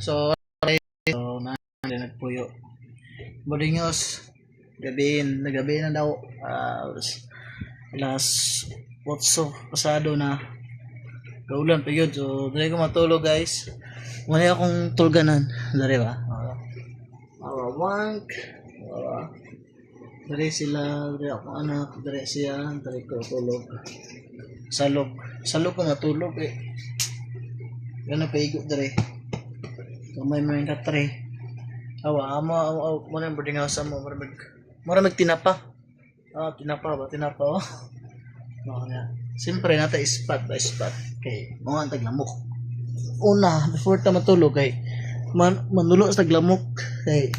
So, nagpuyo. Boarding house, gabi na daw. Alas 8 pasado na. Kaulan pa yun. So, dali ko matulog guys. Muna akong tulganan. Dari ba? Wank. Dari sila. Dari ako anak. Dari siya. Dari ko tulog. Salog ko matulog eh. Yan na paigot dari. Kamay mo yung katri. Awa, mo na yung boarding house mo. Maramig tinapa. Tinapa ba? Tinapa oh. Siyempre, nata spot by spot. Okay, mga taglamok. Una, before ta matulog, kay manulo sa taglamok. Kay,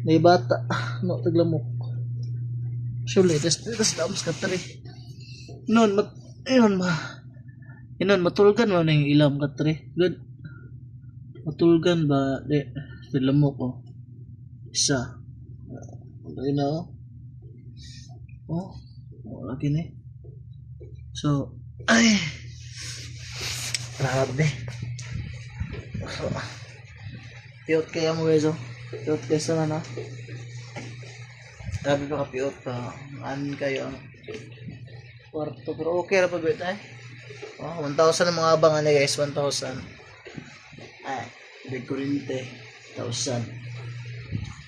may bata. No, taglamok. Surely, tas damos ka tari. Inon, matulgan mo na yung ilam ka tari. Good. Matulgan ba? Taglamok ko. Isa. Okay na oh. Lagi na eh. So, ay, grabe. So, piyot kaya mo guys, oh. Piyot guys naman, oh. Grabe pa ka-piyot pa. Anin kayo, ang kwarto. Pero okay na pag-wait, eh. 1,000 ang mga abangan na guys, 1,000. Ay, big kurinte, 1,000.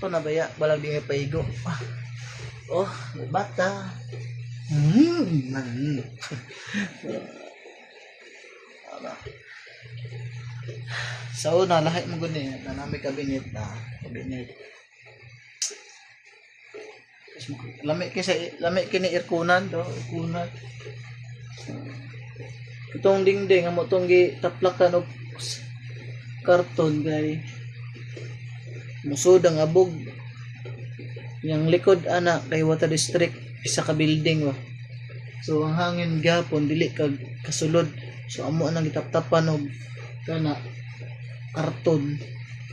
Ito na baya, balag di nga paigo. May bata. Sa una, lahat mo guni na namin kabinet. Lamig kini irkunan do, irkunan. Itong dingding amo tong gitaplakan og karton gay. Musod ang abog. Yang likod ana kay Water District isa ka building oh. So ang hangin gapon dili kag kasulod. So amo nang gitaptapan og kana karton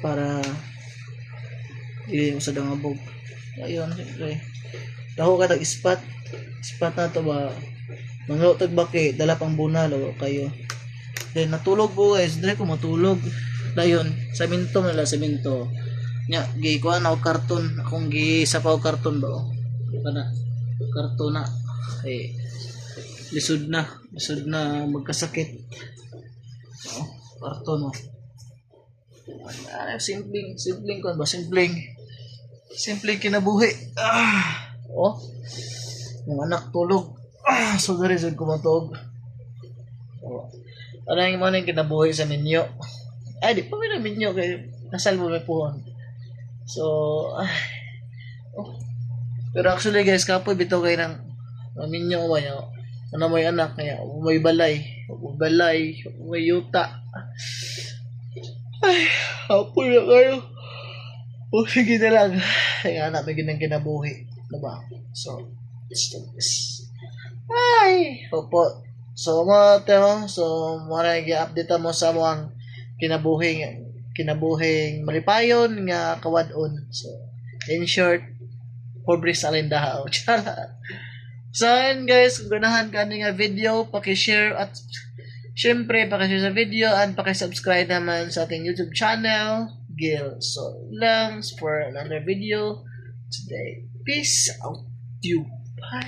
para dili usad ang abog. Ayun siyempre. Daho ka tag spot na to ba. Manglo tag baki dala pang bunal o kayo. Then natulog po guys, dire ko matulog. Dayon, saminto nya gikuha na og karton, akong gisapaw karton ba oh. Kana karton na ay lisod na magkasakit. Karton oh. Simpleng kon ba, simpleng kinabuhi. Yung anak tulog. So the reason ko matog. Ano yung mga kinabuhi sa minyo? Ay, di pa may na minyo kay kasal mo may puhon. So, pero actually guys, kapoy bitaw kayo ng minyo ko ba niya? Ano may anak kaya may balay, may yuta. Ay, kapoy na kayo. Sige na lang. Kaya anak may ginang kinabuhi. Diba? So, let's do this. Ay, opo. So, muna i-update mo sa mga kinabuhing malipayon nga kawadon. So, in short, pobre sa alindahaw. So, yun guys, kung ganahan ka nga video, paki-share at syempre, paki-share sa video and paki-subscribe naman sa ating YouTube channel, Gil. So, lang for another video today. Peace out, you. Bye.